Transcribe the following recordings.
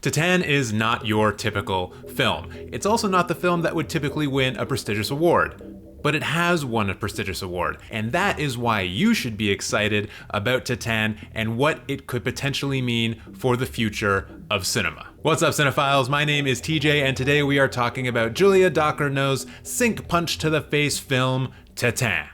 Titane is not your typical film. It's also not the film that would typically win a prestigious award. But it has won a prestigious award, and that is why you should be excited about Titane and what it could potentially mean for the future of cinema. What's up, cinephiles? My name is TJ, and today we are talking about Julia Ducournau's sink punch to the face film, Titane.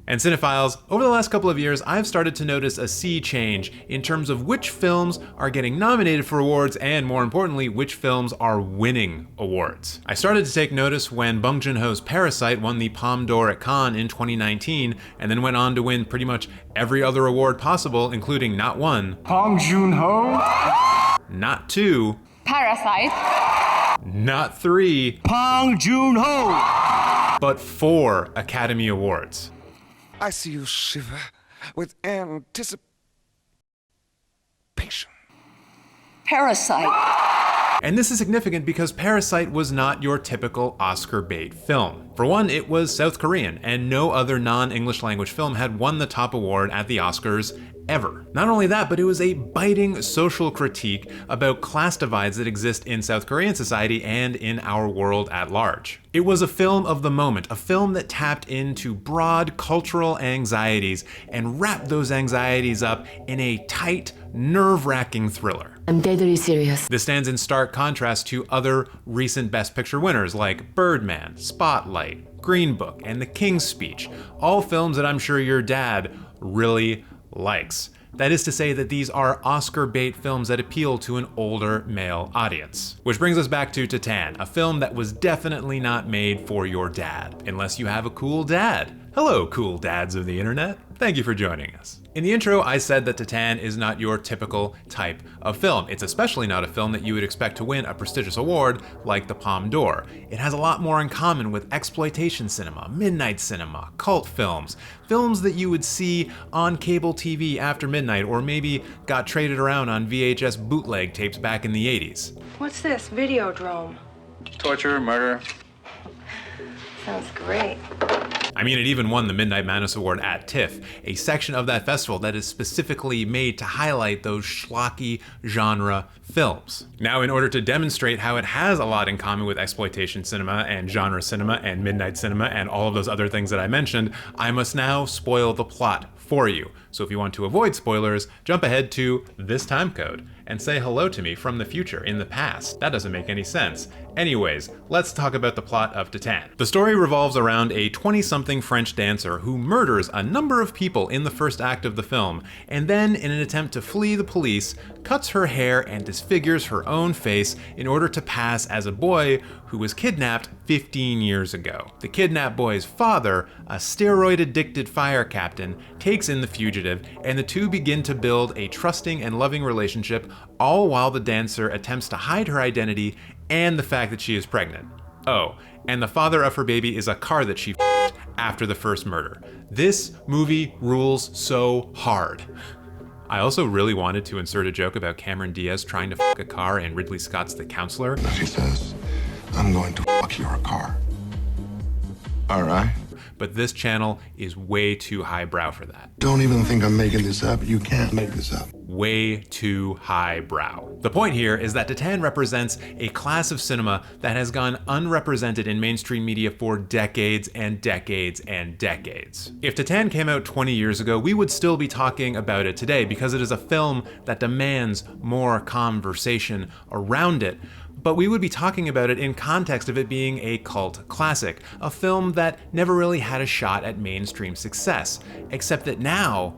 And cinephiles, over the last couple of years, I've started to notice a sea change in terms of which films are getting nominated for awards and, more importantly, which films are winning awards. I started to take notice when Bong Joon-ho's Parasite won the Palme d'Or at Cannes in 2019 and then went on to win pretty much every other award possible, including not one, Bong Joon-ho, not two, Parasite, not three, Bong Joon-ho, but 4 Academy Awards. I see you shiver with anticipation. Parasite. And this is significant because Parasite was not your typical Oscar bait film. For one, it was South Korean, and no other non-English language film had won the top award at the Oscars ever. Not only that, but it was a biting social critique about class divides that exist in South Korean society and in our world at large. It was a film of the moment, a film that tapped into broad cultural anxieties and wrapped those anxieties up in a tight, nerve-wracking thriller. I'm deadly serious. This stands in stark contrast to other recent Best Picture winners like Birdman, Spotlight, Green Book, and The King's Speech, all films that I'm sure your dad really likes. That is to say that these are Oscar bait films that appeal to an older male audience. Which brings us back to Titane, a film that was definitely not made for your dad, unless you have a cool dad. Hello, cool dads of the internet. Thank you for joining us. In the intro, I said that Titane is not your typical type of film. It's especially not a film that you would expect to win a prestigious award like the Palme d'Or. It has a lot more in common with exploitation cinema, midnight cinema, cult films, films that you would see on cable TV after midnight or maybe got traded around on VHS bootleg tapes back in the 80s. What's this? Videodrome. Torture, murder. Sounds great. I mean, it even won the Midnight Madness Award at TIFF, a section of that festival that is specifically made to highlight those schlocky genre films. Now, in order to demonstrate how it has a lot in common with exploitation cinema and genre cinema and midnight cinema and all of those other things that I mentioned, I must now spoil the plot for you. So if you want to avoid spoilers, jump ahead to this time code and say hello to me from the future in the past. That doesn't make any sense. Anyways, let's talk about the plot of Titane. The story revolves around a 20-something French dancer who murders a number of people in the first act of the film, and then, in an attempt to flee the police, cuts her hair and disfigures her own face in order to pass as a boy who was kidnapped 15 years ago. The kidnapped boy's father, a steroid-addicted fire captain, takes in the fugitive, and the two begin to build a trusting and loving relationship, all while the dancer attempts to hide her identity and the fact that she is pregnant. Oh, and the father of her baby is a car that she f***ed after the first murder. This movie rules so hard. I also really wanted to insert a joke about Cameron Diaz trying to f*** a car in Ridley Scott's The Counselor. She says, I'm going to fuck your car. All right. But this channel is way too highbrow for that. Don't even think I'm making this up. You can't make this up. Way too highbrow. The point here is that Titane represents a class of cinema that has gone unrepresented in mainstream media for decades and decades and decades. If Titane came out 20 years ago, we would still be talking about it today because it is a film that demands more conversation around it. But we would be talking about it in context of it being a cult classic, a film that never really had a shot at mainstream success, except that now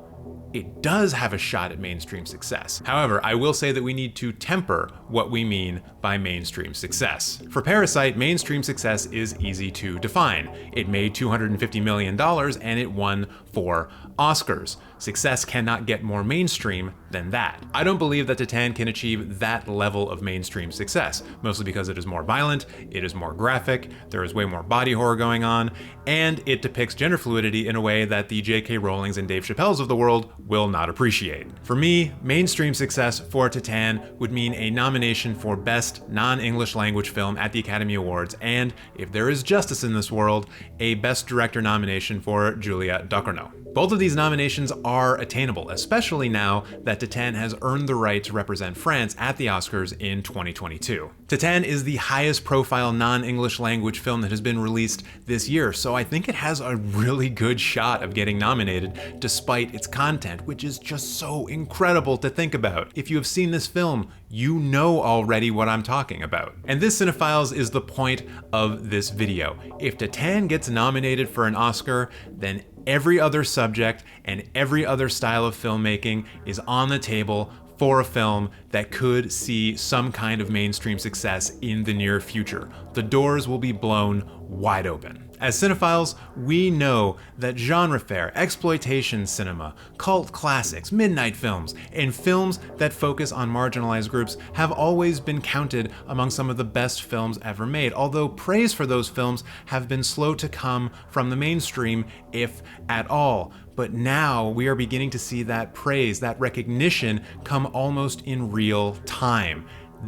it does have a shot at mainstream success. However, I will say that we need to temper what we mean by mainstream success. For Parasite, mainstream success is easy to define. It made $250 million and it won 4 Oscars. Success cannot get more mainstream than that. I don't believe that Titane can achieve that level of mainstream success, mostly because it is more violent, it is more graphic, there is way more body horror going on, and it depicts gender fluidity in a way that the J.K. Rowlings and Dave Chappelle's of the world will not appreciate. For me, mainstream success for Titane would mean a nomination for Best Non-English Language Film at the Academy Awards, and, if there is justice in this world, a Best Director nomination for Julia Ducournau. Ducournau. Both of these nominations are attainable, especially now that Titane has earned the right to represent France at the Oscars in 2022. Titane is the highest profile non-English language film that has been released this year, so I think it has a really good shot of getting nominated despite its content, which is just so incredible to think about. If you have seen this film, you know already what I'm talking about. And this, Cinephiles, is the point of this video. If Titane gets nominated for an Oscar, then every other subject and every other style of filmmaking is on the table for a film that could see some kind of mainstream success in the near future. The doors will be blown wide open. As cinephiles, we know that genre fare, exploitation cinema, cult classics, midnight films, and films that focus on marginalized groups have always been counted among some of the best films ever made, although praise for those films have been slow to come from the mainstream, if at all. But now we are beginning to see that praise, that recognition come almost in real time.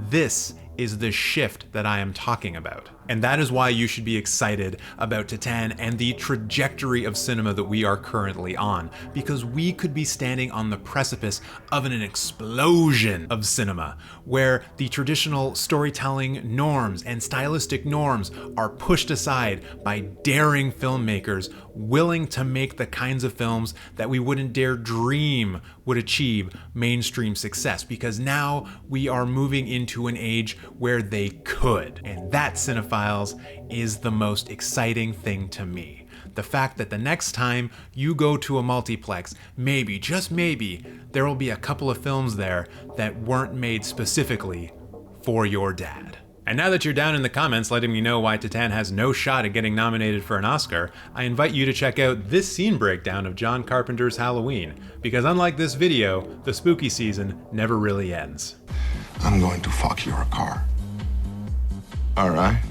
This is the shift that I am talking about. And that is why you should be excited about Titane and the trajectory of cinema that we are currently on, because we could be standing on the precipice of an explosion of cinema, where the traditional storytelling norms and stylistic norms are pushed aside by daring filmmakers willing to make the kinds of films that we wouldn't dare dream would achieve mainstream success, because now we are moving into an age where they could. And that, cinephiles, is the most exciting thing to me. The fact that the next time you go to a multiplex, maybe, just maybe, there will be a couple of films there that weren't made specifically for your dad. And now that you're down in the comments letting me know why Titane has no shot at getting nominated for an Oscar, I invite you to check out this scene breakdown of John Carpenter's Halloween, because unlike this video, the spooky season never really ends. I'm going to fuck your car. All right?